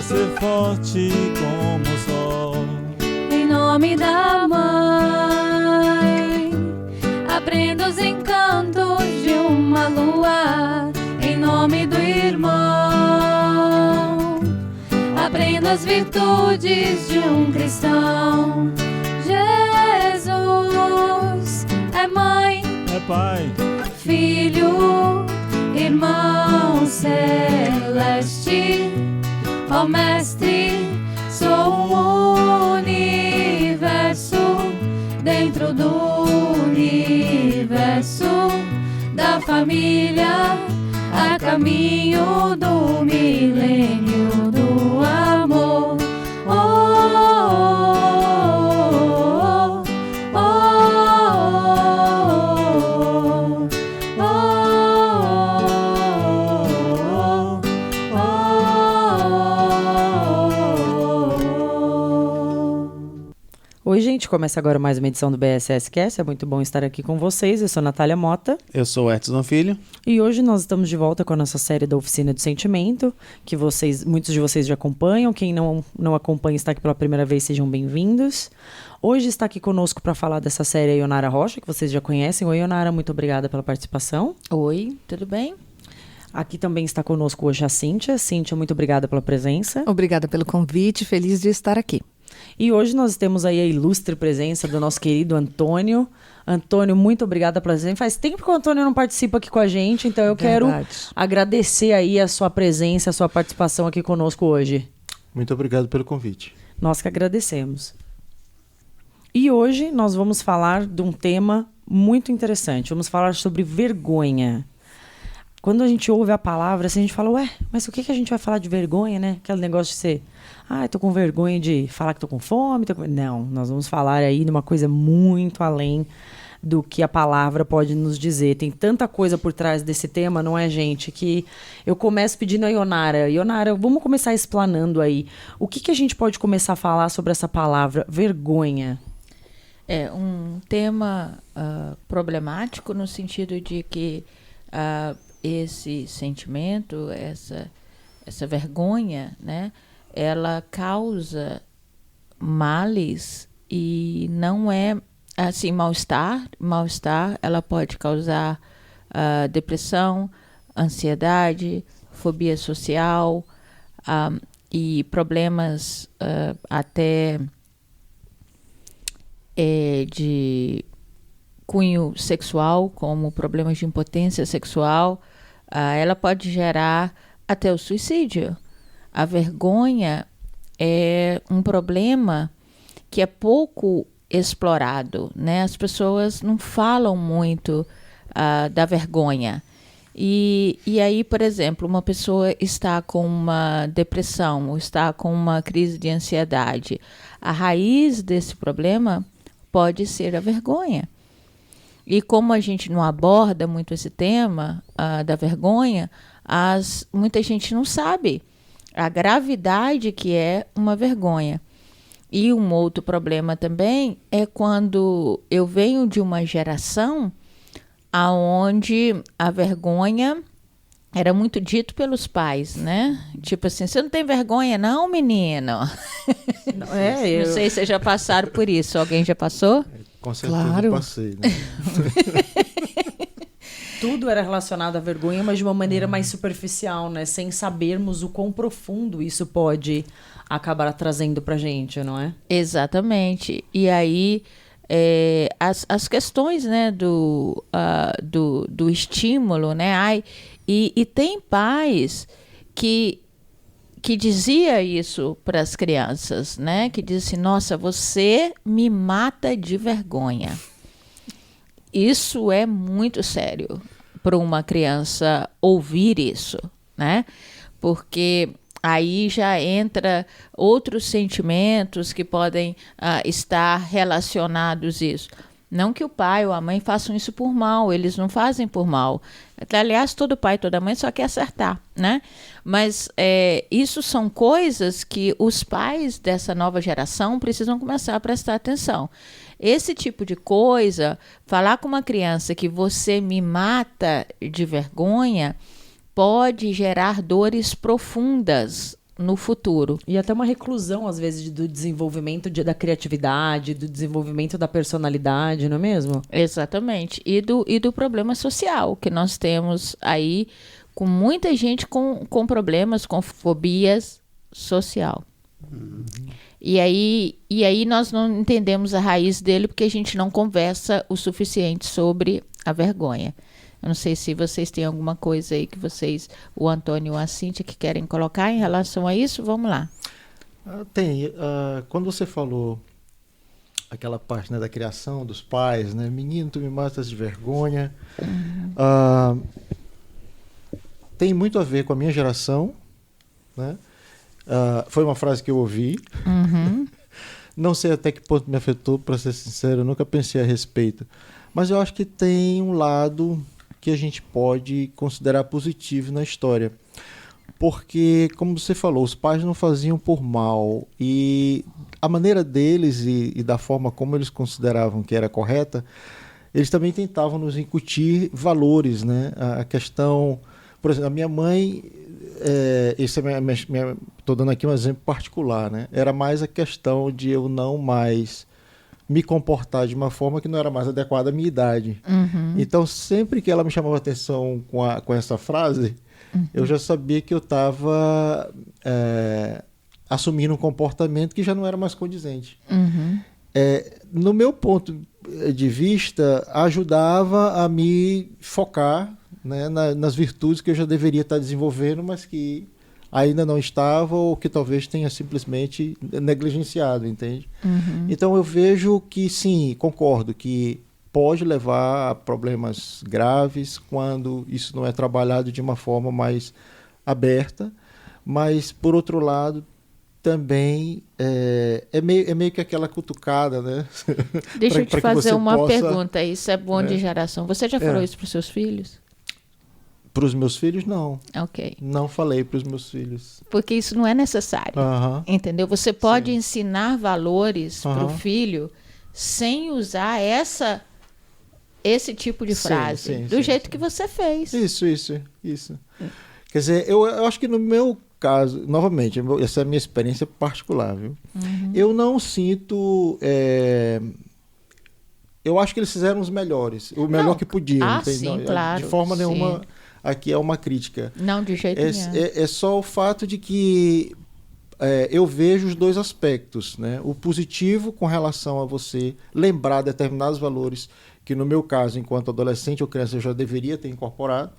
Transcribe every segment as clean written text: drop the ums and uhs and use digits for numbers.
ser forte como o sol. Em nome da mãe, aprenda os encantos de uma lua. Em nome do irmão, aprenda as virtudes de um cristão. Jesus é mãe, É pai, Filho, irmão celeste. Ó Mestre, sou o universo dentro do universo da família, a caminho do milênio do amor. Oh, oh, oh, oh, oh, oh. Oi, gente, começa agora mais uma edição do BSS Cast. É muito bom estar aqui com vocês. Eu sou Natália Mota. Eu sou o Edson Filho. E hoje nós estamos de volta com a nossa série da Oficina do Sentimento, que muitos de vocês já acompanham. Quem não acompanha, está aqui pela primeira vez, sejam bem-vindos. Hoje está aqui conosco para falar dessa série a Ionara Rocha, que vocês já conhecem. Oi, Ionara, muito obrigada pela participação. Oi, tudo bem? Aqui também está conosco hoje a Cíntia. Cíntia, muito obrigada pela presença. Obrigada pelo convite, feliz de estar aqui. E hoje nós temos aí a ilustre presença do nosso querido Antônio. Antônio, muito obrigada pela presença. Faz tempo que o Antônio não participa aqui com a gente, então eu quero agradecer aí a sua presença, a sua participação aqui conosco hoje. Muito obrigado pelo convite. Nós que agradecemos. E hoje nós vamos falar de um tema muito interessante. Vamos falar sobre vergonha. Quando a gente ouve a palavra, assim, a gente fala, ué, mas o que a gente vai falar de vergonha, né? Aquele negócio de ser, eu tô com vergonha de falar que tô com fome. Não, nós vamos falar aí de uma coisa muito além do que a palavra pode nos dizer. Tem tanta coisa por trás desse tema, não é, gente? Que eu começo pedindo a Ionara. Ionara, vamos começar explanando aí. O que a gente pode começar a falar sobre essa palavra, vergonha? É um tema problemático no sentido de que esse sentimento, essa vergonha, né, ela causa males e não é assim mal-estar, ela pode causar depressão, ansiedade, fobia social e problemas até de cunho sexual, como problemas de impotência sexual. Ela pode gerar até o suicídio. A vergonha é um problema que é pouco explorado, né? As pessoas não falam muito da vergonha. E aí, por exemplo, uma pessoa está com uma depressão ou está com uma crise de ansiedade. A raiz desse problema pode ser a vergonha. E como a gente não aborda muito esse tema da vergonha, muita gente não sabe a gravidade que é uma vergonha. E um outro problema também é quando eu venho de uma geração onde a vergonha era muito dito pelos pais, né? Tipo assim, você não tem vergonha não, menino? Não sei se vocês já passaram por isso. Alguém já passou? Com certeza Claro. eu passei, né? Tudo era relacionado à vergonha, mas de uma maneira mais superficial, né? Sem sabermos o quão profundo isso pode acabar trazendo pra gente, não é? Exatamente. E aí, as questões, né, do estímulo, né? E tem pais que dizia isso para as crianças, né? Que diz assim, nossa, você me mata de vergonha. Isso é muito sério para uma criança ouvir isso, né? Porque aí já entra outros sentimentos que podem estar relacionados a isso. Não que o pai ou a mãe façam isso por mal, eles não fazem por mal. Aliás, todo pai e toda mãe só quer acertar, né? Mas isso são coisas que os pais dessa nova geração precisam começar a prestar atenção. Esse tipo de coisa, falar com uma criança que você me mata de vergonha, pode gerar dores profundas no futuro. E até uma reclusão, às vezes, do desenvolvimento da criatividade, do desenvolvimento da personalidade, não é mesmo? Exatamente. E do problema social que nós temos aí, com muita gente com problemas, com fobias social. E aí nós não entendemos a raiz dele porque a gente não conversa o suficiente sobre a vergonha. Eu não sei se vocês têm alguma coisa aí que vocês, o Antônio ou a Cíntia, que querem colocar em relação a isso. Vamos lá. Tem. Quando você falou aquela parte, né, da criação dos pais, né? Menino, tu me matas de vergonha. Tem muito a ver com a minha geração, né? Foi uma frase que eu ouvi. Não sei até que ponto me afetou, para ser sincero, eu nunca pensei a respeito. Mas eu acho que tem um lado que a gente pode considerar positivo na história. Porque, como você falou, os pais não faziam por mal. E a maneira deles e da forma como eles consideravam que era correta, eles também tentavam nos incutir valores, né? A questão... Por exemplo, a minha mãe... Estou dando aqui um exemplo particular, né? Era mais a questão de eu não mais me comportar de uma forma que não era mais adequada à minha idade. Então, sempre que ela me chamava a atenção com essa frase, eu já sabia que eu estava assumindo um comportamento que já não era mais condizente. No meu ponto de vista, ajudava a me focar, né, nas virtudes que eu já deveria estar desenvolvendo, mas que ainda não estava ou que talvez tenha simplesmente negligenciado, entende? Então eu vejo que sim, concordo que pode levar a problemas graves quando isso não é trabalhado de uma forma mais aberta, mas por outro lado também é meio que aquela cutucada, né? Deixa eu te fazer uma pergunta, isso é bom de né? geração. Você já falou isso para os seus filhos? Para os meus filhos, não. Ok. Não falei para os meus filhos. Porque isso não é necessário. Entendeu? Você pode ensinar valores para o filho sem usar esse tipo de frase. Do jeito que você fez. Isso. Quer dizer, eu acho que no meu caso, novamente, essa é a minha experiência particular, viu? Eu não sinto... eu acho que eles fizeram os melhores. O melhor que podiam. Sim, claro. De forma nenhuma... Aqui é uma crítica. Não, de jeito nenhum. É só o fato de que eu vejo os dois aspectos, né? O positivo com relação a você lembrar determinados valores que, no meu caso, enquanto adolescente ou criança, eu já deveria ter incorporado,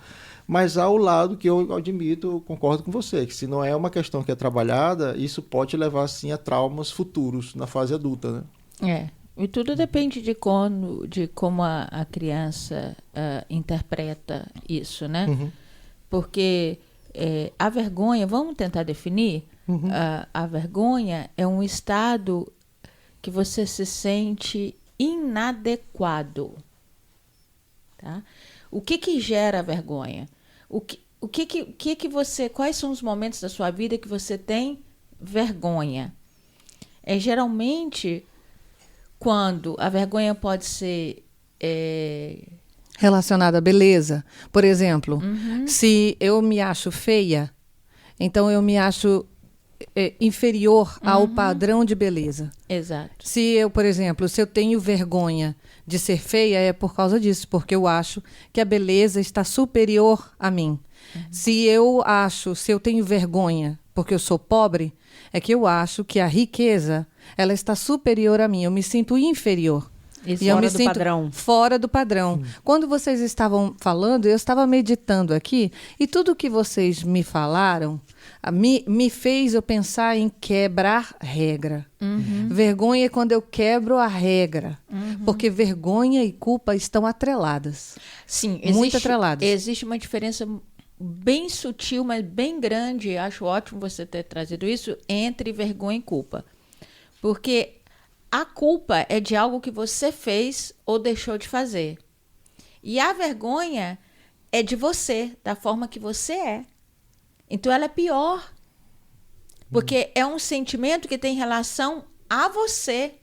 mas há o lado que eu admito, eu concordo com você, que se não é uma questão que é trabalhada, isso pode levar, sim, a traumas futuros na fase adulta, né? E tudo depende de como a criança interpreta isso, né? Porque a vergonha, vamos tentar definir? A vergonha é um estado que você se sente inadequado. Tá? O que gera a vergonha? Quais são os momentos da sua vida que você tem vergonha? Geralmente... Quando a vergonha pode ser... relacionada à beleza. Por exemplo, se eu me acho feia, então eu me acho inferior ao padrão de beleza. Exato. Se eu, por exemplo, se eu tenho vergonha de ser feia, é por causa disso, porque eu acho que a beleza está superior a mim. Se eu tenho vergonha porque eu sou pobre, é que eu acho que a riqueza, ela está superior a mim. Eu me sinto inferior. E eu me sinto padrão. Fora do padrão. Quando vocês estavam falando, eu estava meditando aqui, e tudo que vocês me falaram me fez eu pensar em quebrar regra. Vergonha é quando eu quebro a regra. Porque vergonha e culpa estão atreladas. Sim, muito atreladas. Existe uma diferença bem sutil, mas bem grande, acho ótimo você ter trazido isso, entre vergonha e culpa. Porque a culpa é de algo que você fez ou deixou de fazer. E a vergonha é de você, da forma que você é. Então ela é pior. Porque é um sentimento que tem relação a você,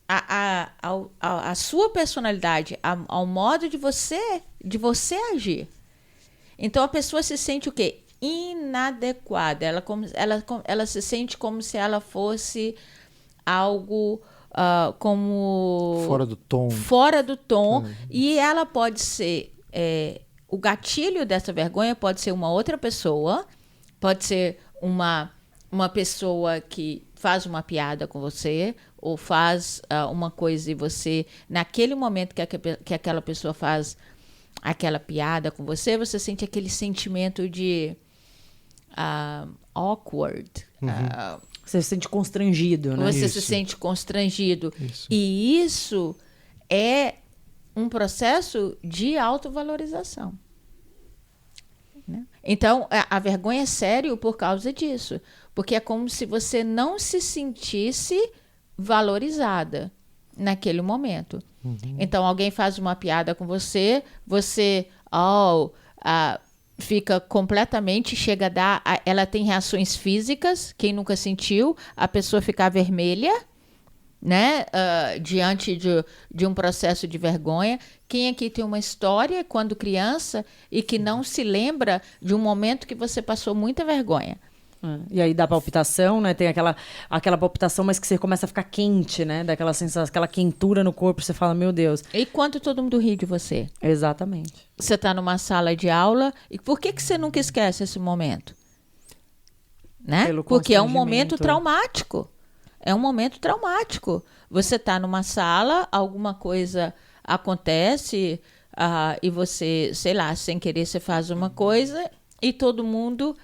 a sua personalidade, ao modo de você agir. Então a pessoa se sente o quê? inadequada. Ela se sente como se ela fosse algo como Fora do tom. fora do tom, e ela pode ser o gatilho dessa vergonha pode ser uma outra pessoa, pode ser uma pessoa que faz uma piada com você, ou faz uma coisa e você, naquele momento que aquela pessoa faz aquela piada com você, você sente aquele sentimento de awkward. Você se sente constrangido, né? Você se Isso. sente constrangido. Isso. E isso é um processo de autovalorização. Né? Então, a vergonha é sério por causa disso. Porque é como se você não se sentisse valorizada naquele momento. Então, alguém faz uma piada com você, você fica completamente, chega a dar... Ela tem reações físicas, quem nunca sentiu, a pessoa ficar vermelha, né? Diante de um processo de vergonha. Quem aqui tem uma história quando criança e que não se lembra de um momento que você passou muita vergonha? E aí dá palpitação, né? Tem aquela palpitação, mas que você começa a ficar quente, né? Daquela sensação, aquela quentura no corpo, você fala, meu Deus. E quando todo mundo ri de você? Exatamente. Você está numa sala de aula e por que você nunca esquece esse momento? Né? Pelo Porque é um momento constrangimento. traumático. É um momento traumático. Você está numa sala, alguma coisa acontece e você, sei lá, sem querer você faz uma coisa e todo mundo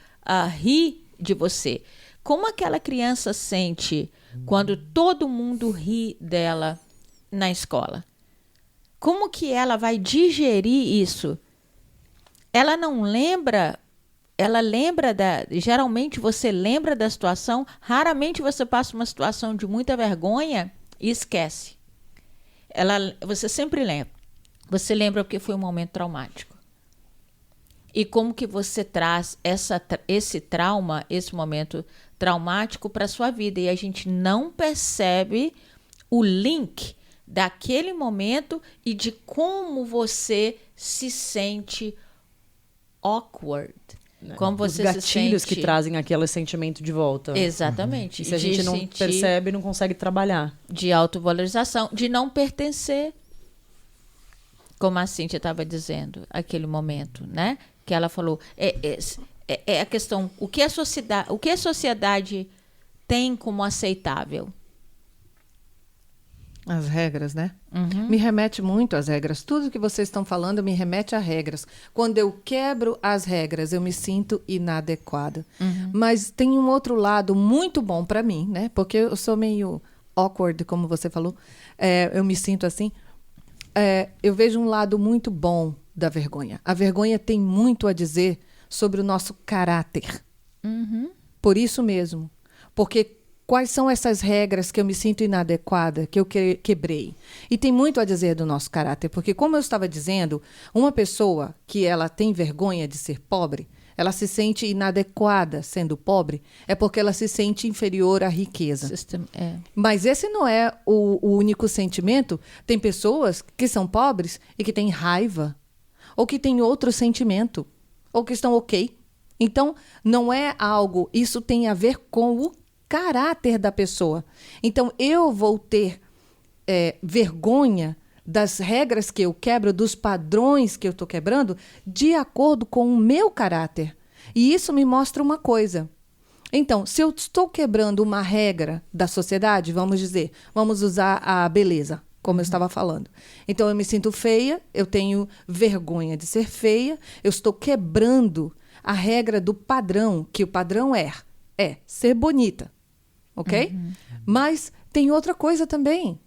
ri de você. Como aquela criança sente quando todo mundo ri dela na escola? Como que ela vai digerir isso? Ela não lembra, ela lembra geralmente você lembra da situação, raramente você passa uma situação de muita vergonha e esquece. Você sempre lembra. Você lembra porque foi um momento traumático. E como que você traz esse trauma, esse momento traumático para a sua vida. E a gente não percebe o link daquele momento e de como você se sente awkward. Como Os você gatilhos se sente... que trazem aquele sentimento de volta. Exatamente. E se a gente não sentir percebe, não consegue trabalhar. de autovalorização, de não pertencer. Como a Cíntia estava dizendo, aquele momento, né? Que ela falou, é a questão, o que a sociedade tem como aceitável? As regras, né? Me remete muito às regras. Tudo que vocês estão falando me remete a regras. Quando eu quebro as regras, eu me sinto inadequada. Mas tem um outro lado muito bom para mim, né? Porque eu sou meio awkward, como você falou. Eu me sinto assim. Eu vejo um lado muito bom da vergonha. A vergonha tem muito a dizer sobre o nosso caráter. Por isso mesmo. Porque quais são essas regras que eu me sinto inadequada, que eu quebrei? E tem muito a dizer do nosso caráter. Porque, como eu estava dizendo, uma pessoa que ela tem vergonha de ser pobre, ela se sente inadequada sendo pobre, é porque ela se sente inferior à riqueza. Mas esse não é o único sentimento. Tem pessoas que são pobres e que têm raiva, ou que têm outro sentimento, ou que estão ok. Então, não é algo... Isso tem a ver com o caráter da pessoa. Então, eu vou ter vergonha das regras que eu quebro, dos padrões que eu estou quebrando, de acordo com o meu caráter. E isso me mostra uma coisa. Então, se eu estou quebrando uma regra da sociedade, vamos usar a beleza, como eu estava falando. Então, eu me sinto feia, eu tenho vergonha de ser feia, eu estou quebrando a regra do padrão, que o padrão é ser bonita, ok? Mas tem outra coisa também.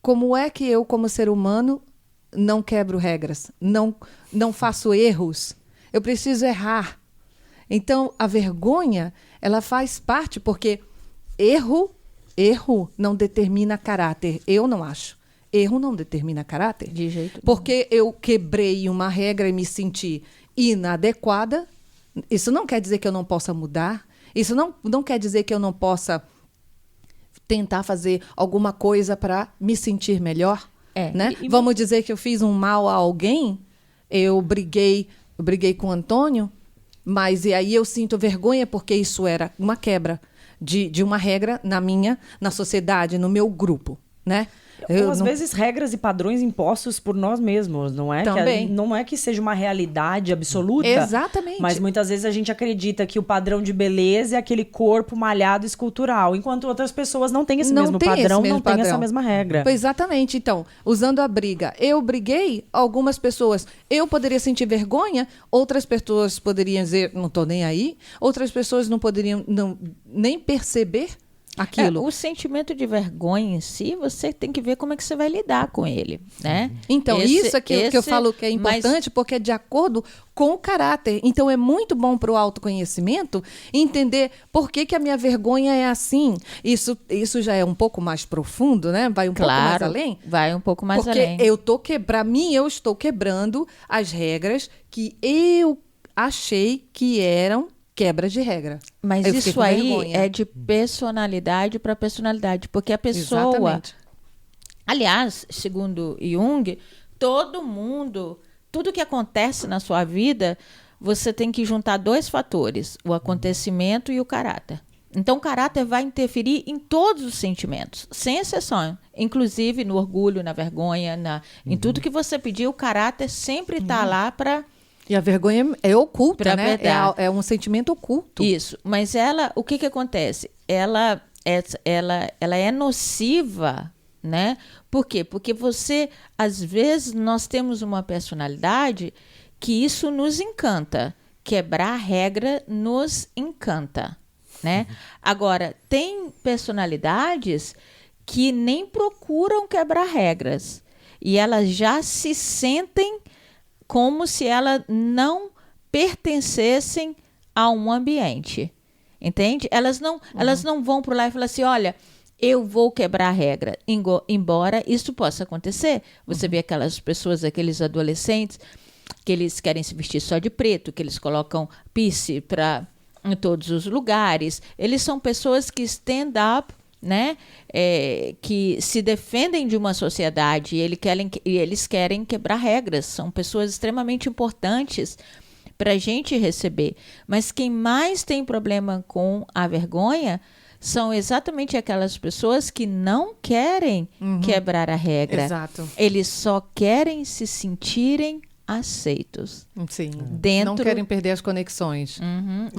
Como é que eu, como ser humano, não quebro regras, não faço erros? Eu preciso errar. Então, a vergonha, ela faz parte, porque erro não determina caráter. Eu não acho. Erro não determina caráter. De jeito nenhum. Porque eu quebrei uma regra e me senti inadequada, isso não quer dizer que eu não possa mudar. Isso não quer dizer que eu não possa tentar fazer alguma coisa para me sentir melhor. Né? Vamos dizer que eu fiz um mal a alguém, eu briguei com o Antônio, Mas e aí eu sinto vergonha porque isso era uma quebra de uma regra na sociedade, no meu grupo, né? Ou às vezes regras e padrões impostos por nós mesmos, não é? Também. Não é que seja uma realidade absoluta. Exatamente. Mas muitas vezes a gente acredita que o padrão de beleza é aquele corpo malhado escultural, enquanto outras pessoas não têm esse mesmo padrão, não têm essa mesma regra. Exatamente. Então, usando a briga, eu briguei, algumas pessoas, eu poderia sentir vergonha, outras pessoas poderiam dizer, não estou nem aí, outras pessoas não poderiam nem perceber aquilo. O sentimento de vergonha em si, você tem que ver como é que você vai lidar com ele, né? Então, isso aqui que eu falo que é importante, porque é de acordo com o caráter. Então, é muito bom para o autoconhecimento entender por que a minha vergonha é assim. Isso já é um pouco mais profundo, né? Vai um pouco mais além. Vai um pouco mais além. Porque para mim, eu estou quebrando as regras que eu achei que eram quebra de regra. Mas isso aí é de personalidade para personalidade, porque a pessoa... Exatamente. Aliás, segundo Jung, tudo que acontece na sua vida, você tem que juntar 2 fatores, o acontecimento e o caráter. Então, o caráter vai interferir em todos os sentimentos, sem exceção. Inclusive no orgulho, na vergonha, em tudo que você pedir, o caráter sempre está lá para... E a vergonha é oculta, né? É um sentimento oculto. Isso. Mas o que acontece? Ela é nociva, né? Por quê? Porque às vezes, nós temos uma personalidade que isso nos encanta. Quebrar a regra nos encanta, né? Agora, tem personalidades que nem procuram quebrar regras. E elas já se sentem como se elas não pertencessem a um ambiente, entende? Elas não vão para lá e falar assim, olha, eu vou quebrar a regra, embora isso possa acontecer. Você vê aquelas pessoas, aqueles adolescentes, que eles querem se vestir só de preto, que eles colocam piercing em todos os lugares. Eles são pessoas que stand up, né? Que se defendem de uma sociedade e eles querem quebrar regras. São pessoas extremamente importantes para a gente receber. Mas quem mais tem problema com a vergonha são exatamente aquelas pessoas que não querem quebrar a regra. Exato. Eles só querem se sentirem aceitos. Sim. Não querem perder as conexões.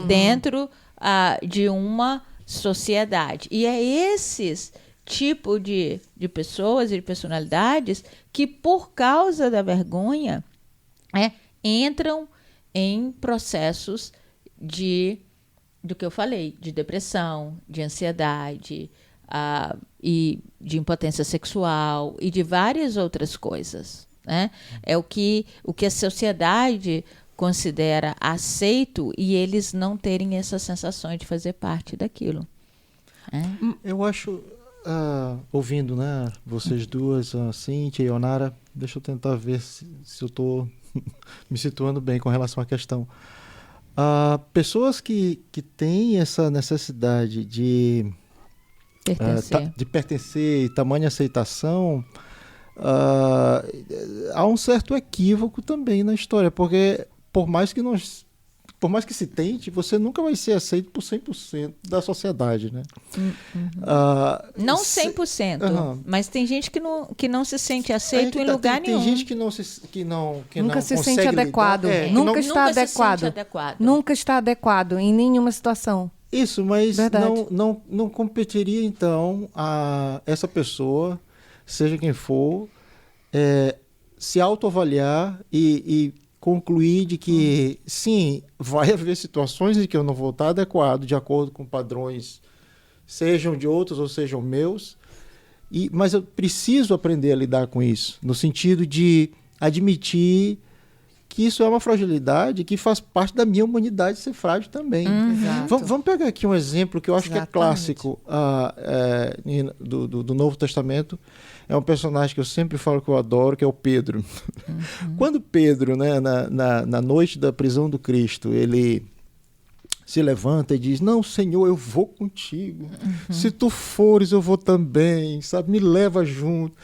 Dentro de uma sociedade. E é esses tipo de pessoas e de personalidades que, por causa da vergonha, entram em processos do que eu falei, de depressão, de ansiedade, e de impotência sexual e de várias outras coisas, né? É o que a sociedade considera aceito e eles não terem essa sensação de fazer parte daquilo. Eu acho, ouvindo, né, vocês duas, a Cíntia e a Ionara, deixa eu tentar ver se eu estou me situando bem com relação à questão. Pessoas que têm essa necessidade de pertencer e tamanha aceitação, há um certo equívoco também na história, porque por mais que se tente, você nunca vai ser aceito por 100% da sociedade, né? Não 100%, mas tem gente que não se sente aceito em lugar nenhum. Tem gente que nunca se sente adequado. Nunca está adequado. Nunca está adequado em nenhuma situação. Isso, mas não competiria, então, a essa pessoa, seja quem for, se autoavaliar e concluir de que, sim, vai haver situações em que eu não vou estar adequado de acordo com padrões, sejam de outros ou sejam meus, mas eu preciso aprender a lidar com isso, no sentido de admitir que isso é uma fragilidade que faz parte da minha humanidade ser frágil também. Vamos pegar aqui um exemplo que eu acho que é clássico do Novo Testamento. É um personagem que eu sempre falo que eu adoro, que é o Pedro. Quando Pedro, né, na noite da prisão do Cristo, ele se levanta e diz, não, Senhor, eu vou contigo. Se tu fores, eu vou também, sabe? Me leva junto.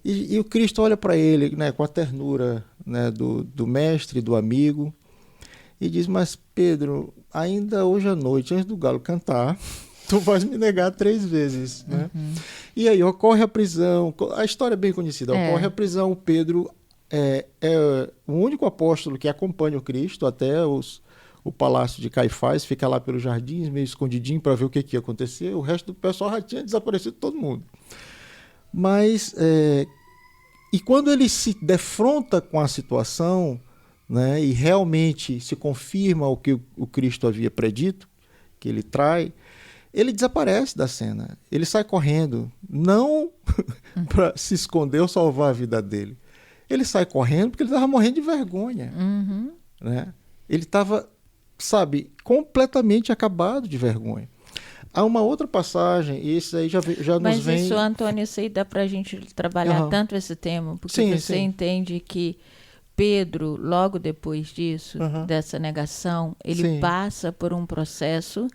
E o Cristo olha para ele, né, com a ternura, né, do mestre, do amigo, e diz: mas Pedro, ainda hoje à noite, antes do galo cantar, tu vais me negar 3 vezes, né? E aí ocorre a prisão, a história é bem conhecida, ocorre a prisão, Pedro é o único apóstolo que acompanha o Cristo até o palácio de Caifás, fica lá pelos jardins, meio escondidinho para ver o que ia acontecer. O resto do pessoal já tinha desaparecido, todo mundo. Mas, e quando ele se defronta com a situação, né, e realmente se confirma o que o Cristo havia predito, que ele trai, ele desaparece da cena. Ele sai correndo, não para se esconder ou salvar a vida dele. Ele sai correndo porque ele estava morrendo de vergonha. Né? Ele estava, completamente acabado de vergonha. Há uma outra passagem, e isso aí já nos vem... Mas isso, Antônio, isso aí dá para a gente trabalhar tanto esse tema, porque você entende que Pedro, logo depois disso, dessa negação, ele passa por um processo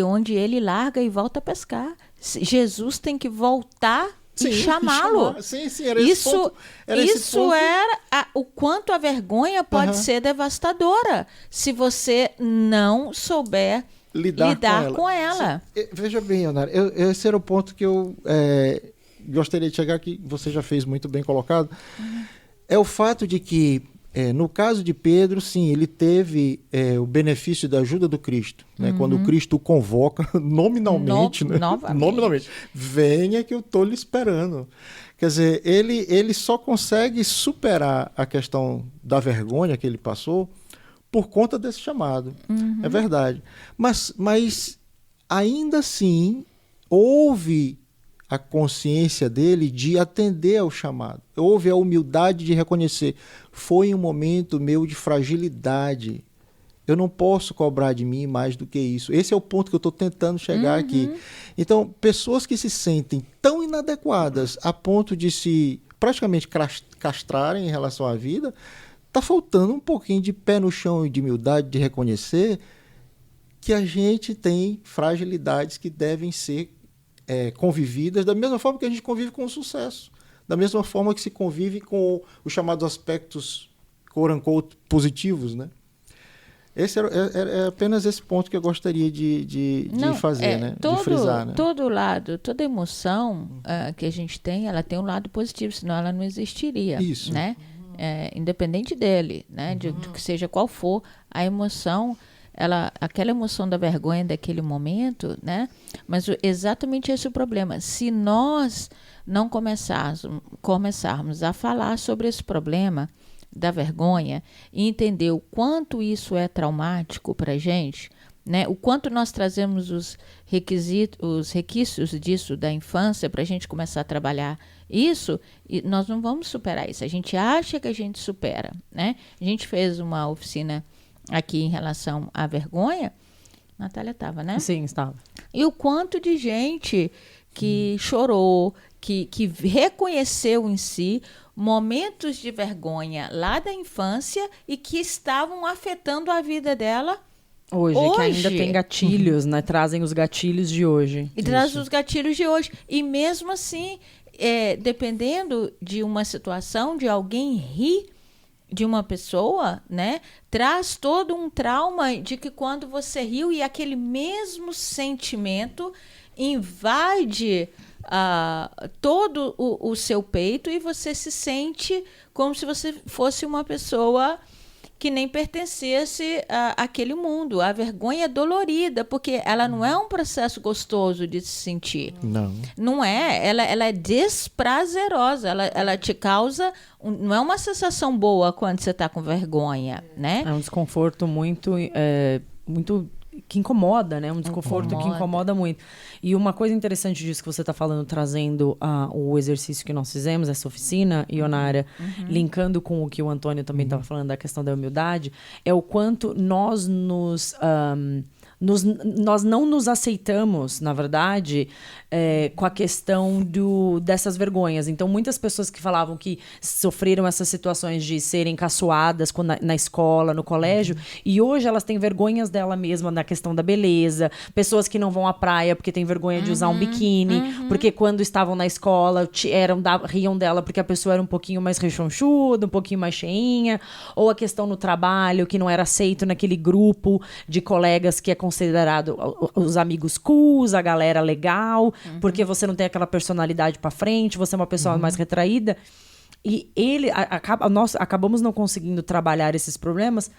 onde ele larga e volta a pescar. Jesus tem que voltar e chamá-lo. Era esse ponto. Isso era o quanto a vergonha pode ser devastadora se você não souber lidar com ela. Veja bem, Leonardo, esse era o ponto que eu gostaria de chegar, que você já fez muito bem colocado. É o fato de que, no caso de Pedro, sim, ele teve o benefício da ajuda do Cristo. Né? Quando o Cristo o convoca nominalmente, nominalmente, venha que eu estou lhe esperando. Quer dizer, ele só consegue superar a questão da vergonha que ele passou por conta desse chamado. É verdade. Mas ainda assim, houve a consciência dele de atender ao chamado. Houve a humildade de reconhecer: foi um momento meu de fragilidade. Eu não posso cobrar de mim mais do que isso. Esse é o ponto que eu estou tentando chegar aqui. Então, pessoas que se sentem tão inadequadas a ponto de se praticamente castrarem em relação à vida, está faltando um pouquinho de pé no chão e de humildade de reconhecer que a gente tem fragilidades que devem ser convividas da mesma forma que a gente convive com o sucesso, da mesma forma que se convive com os chamados aspectos quote-unquote positivos, né? Esse é apenas esse ponto que eu gostaria de fazer, né? De frisar, né? Toda emoção que a gente tem, ela tem um lado positivo, senão ela não existiria. Isso. Né? Independente dele, né? De que seja qual for a emoção, aquela emoção da vergonha daquele momento, né? Mas exatamente esse é o problema. Se nós não começarmos a falar sobre esse problema da vergonha e entender o quanto isso é traumático para a gente, né? O quanto nós trazemos os requisitos disso da infância para a gente começar a trabalhar isso, e nós não vamos superar isso. A gente acha que a gente supera, né? A gente fez uma oficina aqui em relação à vergonha. Natália estava, né? Sim, estava. E o quanto de gente que chorou, que reconheceu em si momentos de vergonha lá da infância e que estavam afetando a vida dela hoje. Que ainda tem gatilhos, né? Trazem os gatilhos de hoje. E traz os gatilhos de hoje. E mesmo assim, dependendo de uma situação, de alguém rir de uma pessoa, né? Traz todo um trauma de que quando você riu e aquele mesmo sentimento invade todo o seu peito e você se sente como se você fosse uma pessoa que nem pertencesse àquele mundo. A vergonha é dolorida, porque ela não é um processo gostoso de se sentir. Não é. Ela é desprazerosa. Ela te causa... não é uma sensação boa quando você está com vergonha, né? É um desconforto muito que incomoda, né? Um desconforto que incomoda muito. E uma coisa interessante disso que você está falando, trazendo o exercício que nós fizemos, essa oficina, Ionara, linkando com o que o Antônio também estava falando da questão da humildade, é o quanto nós nós não nos aceitamos, na verdade, com a questão dessas vergonhas. Então, muitas pessoas que falavam que sofreram essas situações de serem caçoadas na escola, no colégio, e hoje elas têm vergonhas dela mesma na questão da beleza. Pessoas que não vão à praia porque têm vergonha de usar um biquíni, porque quando estavam na escola riam dela porque a pessoa era um pouquinho mais rechonchuda, um pouquinho mais cheinha, ou a questão no trabalho, que não era aceito naquele grupo de colegas que é considerado os amigos cools, a galera legal, porque você não tem aquela personalidade pra frente, você é uma pessoa mais retraída. E nós acabamos não conseguindo trabalhar esses problemas,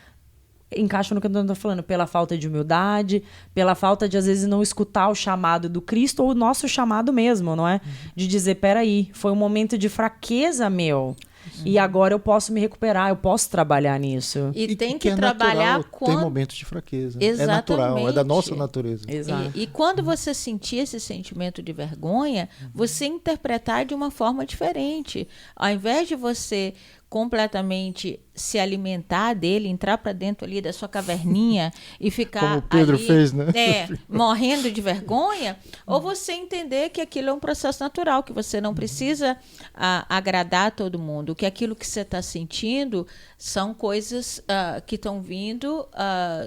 encaixa no que eu estou falando, pela falta de humildade, pela falta de, às vezes, não escutar o chamado do Cristo, ou o nosso chamado mesmo, não é? De dizer, peraí, foi um momento de fraqueza meu, e agora eu posso me recuperar, eu posso trabalhar nisso. E tem que é trabalhar natural, quando... Tem momentos de fraqueza. Exatamente. É natural, é da nossa natureza. Exato. E quando você sentir esse sentimento de vergonha, você interpretar de uma forma diferente. Ao invés de você completamente se alimentar dele, entrar para dentro ali da sua caverninha e ficar Como o Pedro ali, fez, né? morrendo de vergonha, ou você entender que aquilo é um processo natural, que você não precisa agradar a todo mundo, que aquilo que você está sentindo são coisas que estão vindo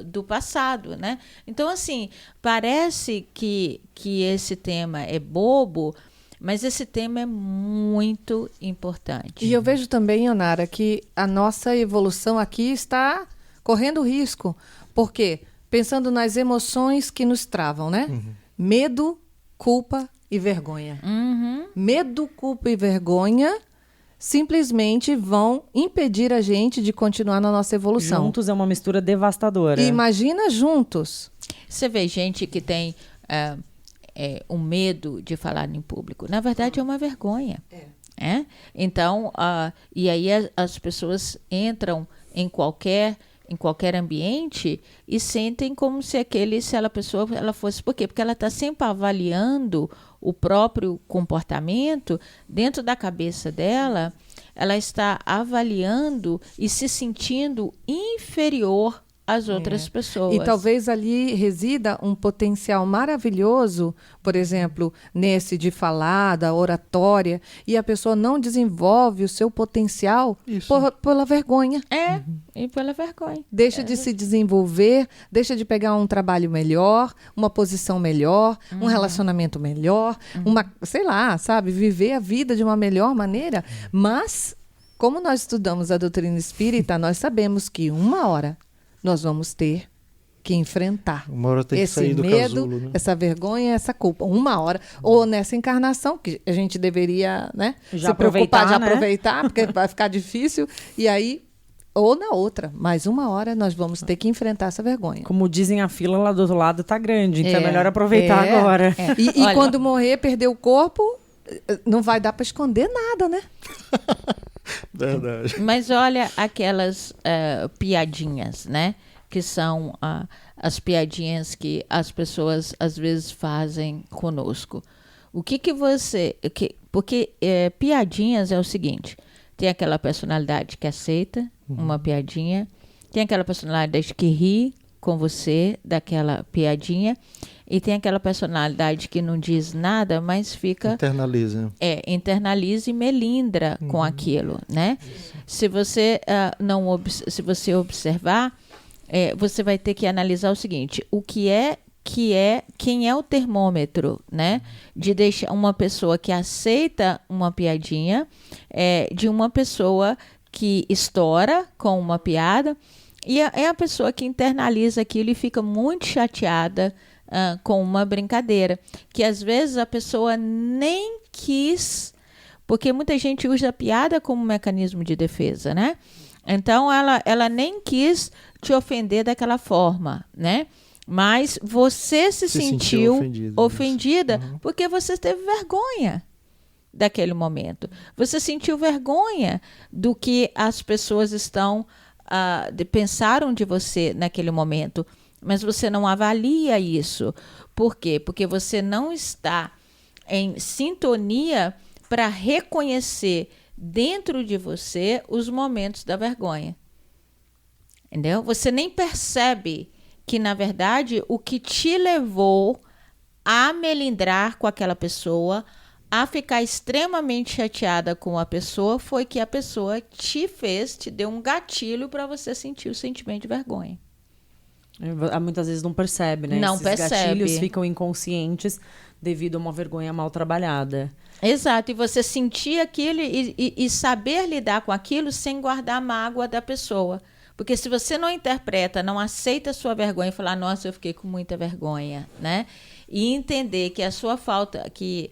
do passado, né? Então, assim, parece que esse tema é bobo, mas esse tema é muito importante. E eu vejo também, Onara, que a nossa evolução aqui está correndo risco. Por quê? Pensando nas emoções que nos travam, né? Medo, culpa e vergonha. Medo, culpa e vergonha simplesmente vão impedir a gente de continuar na nossa evolução. Juntos é uma mistura devastadora. E imagina juntos. Você vê gente que tem um medo de falar em público. Na verdade, é uma vergonha. Então, e aí as pessoas entram em qualquer ambiente e sentem como se ela fosse... Por quê? Porque ela está sempre avaliando o próprio comportamento. Dentro da cabeça dela, ela está avaliando e se sentindo inferior às outras pessoas. E talvez ali resida um potencial maravilhoso, por exemplo, nesse de falar, da oratória, e a pessoa não desenvolve o seu potencial pela vergonha. E pela vergonha. Deixa de se desenvolver, deixa de pegar um trabalho melhor, uma posição melhor, um relacionamento melhor, sei lá, sabe, viver a vida de uma melhor maneira. Mas, como nós estudamos a doutrina espírita, nós sabemos que uma hora nós vamos ter que enfrentar Uma hora tem que esse sair do medo, casulo, né? essa vergonha, essa culpa. Uma hora. Ou nessa encarnação, que a gente deveria, né, Já se preocupar de aproveitar, né? aproveitar, porque vai ficar difícil. E aí, ou na outra. Mas uma hora nós vamos ter que enfrentar essa vergonha. Como dizem, a fila lá do outro lado tá grande, então é melhor aproveitar agora. E Olha, quando morrer, perder o corpo, não vai dar para esconder nada, né? Verdade. Mas olha aquelas piadinhas, né? Que são as piadinhas que as pessoas às vezes fazem conosco. O que você... Porque piadinhas é o seguinte: tem aquela personalidade que aceita uma piadinha, tem aquela personalidade que ri com você daquela piadinha, e tem aquela personalidade que não diz nada, mas fica... internaliza e melindra com aquilo, né? Se você se você observar, você vai ter que analisar o seguinte: quem é o termômetro, né? De deixar uma pessoa que aceita uma piadinha, de uma pessoa que estoura com uma piada, e é a pessoa que internaliza aquilo e fica muito chateada com uma brincadeira, que às vezes a pessoa nem quis, porque muita gente usa a piada como mecanismo de defesa, né? Então ela nem quis te ofender daquela forma, né? Mas você se sentiu ofendida porque você teve vergonha daquele momento. Você sentiu vergonha do que as pessoas pensaram de você naquele momento. Mas você não avalia isso. Por quê? Porque você não está em sintonia para reconhecer dentro de você os momentos da vergonha. Entendeu? Você nem percebe que, na verdade, o que te levou a melindrar com aquela pessoa, a ficar extremamente chateada com a pessoa, foi que a pessoa te deu um gatilho para você sentir o sentimento de vergonha. Muitas vezes não percebe, né? Não Esses percebe. gatilhos ficam inconscientes devido a uma vergonha mal trabalhada. Exato, e você sentir aquilo e saber lidar com aquilo sem guardar a mágoa da pessoa. Porque se você não interpreta, não aceita a sua vergonha e falar, nossa, eu fiquei com muita vergonha, né? E entender que a sua falta, que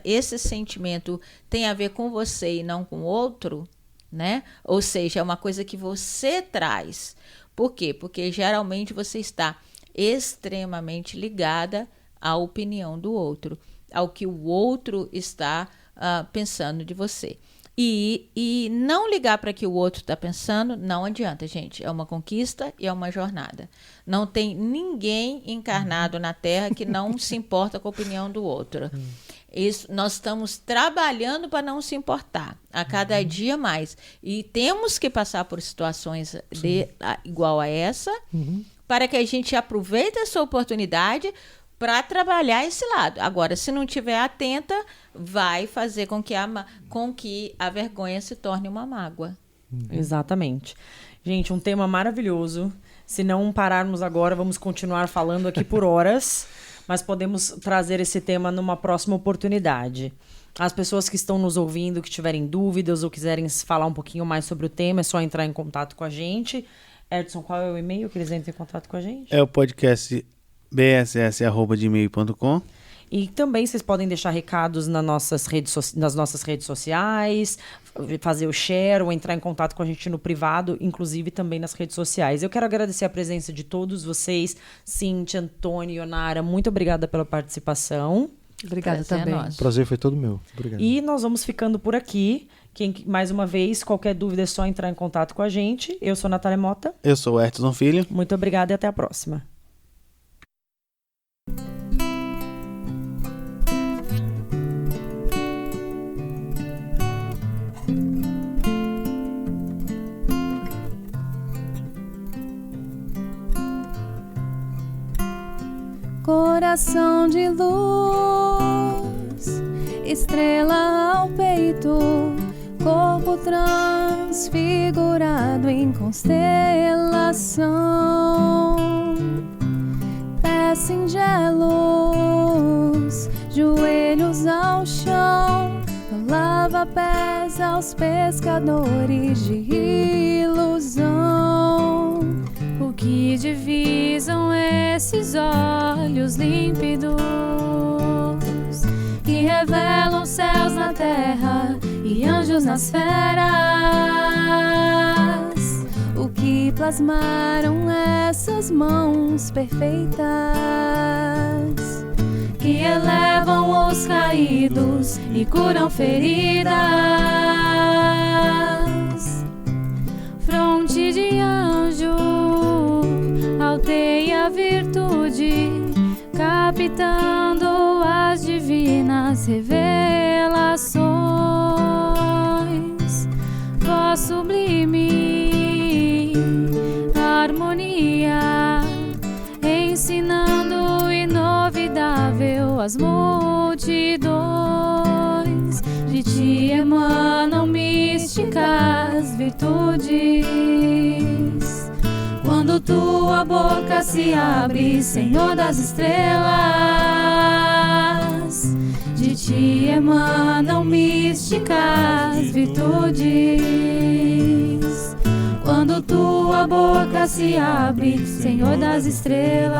esse sentimento tem a ver com você e não com o outro, né? Ou seja, é uma coisa que você traz. Por quê? Porque geralmente você está extremamente ligada à opinião do outro, ao que o outro está pensando de você. E não ligar para o que o outro está pensando não adianta, gente. É uma conquista e é uma jornada. Não tem ninguém encarnado na Terra que não se importa com a opinião do outro. Isso, nós estamos trabalhando para não se importar a cada dia mais. E temos que passar por situações igual a essa para que a gente aproveite essa oportunidade para trabalhar esse lado. Agora, se não estiver atenta, vai fazer com que a vergonha se torne uma mágoa. Exatamente. Gente, um tema maravilhoso. Se não pararmos agora, vamos continuar falando aqui por horas, mas podemos trazer esse tema numa próxima oportunidade. As pessoas que estão nos ouvindo, que tiverem dúvidas ou quiserem falar um pouquinho mais sobre o tema, é só entrar em contato com a gente. Edson, qual é o e-mail que eles entram em contato com a gente? É o podcast bss@gmail.com. E também vocês podem deixar recados nas nossas redes sociais, fazer o share ou entrar em contato com a gente no privado, inclusive também nas redes sociais. Eu quero agradecer a presença de todos vocês, Cíntia, Antônio e Onara. Muito obrigada pela participação. Obrigada também. O prazer foi todo meu. Obrigado. E nós vamos ficando por aqui. Mais uma vez, qualquer dúvida é só entrar em contato com a gente. Eu sou Natália Mota. Eu sou o Edson Filho. Muito obrigada e até a próxima. Coração de luz, estrela ao peito, corpo transfigurado em constelação, pés singelos, joelhos ao chão, lava-pés aos pescadores de ilusão. O que divisam esses olhos límpidos que revelam céus na terra e anjos nas feras? O que plasmaram essas mãos perfeitas que elevam os caídos e curam feridas? Fronte de anjo, alteia virtude, captando as divinas revelações. Voz sublime, harmonia, ensinando inovidável às multidões. De ti emanam místicas virtudes. Quando tua boca se abre, Senhor das estrelas, de ti emanam místicas virtudes. Quando tua boca se abre, Senhor das estrelas.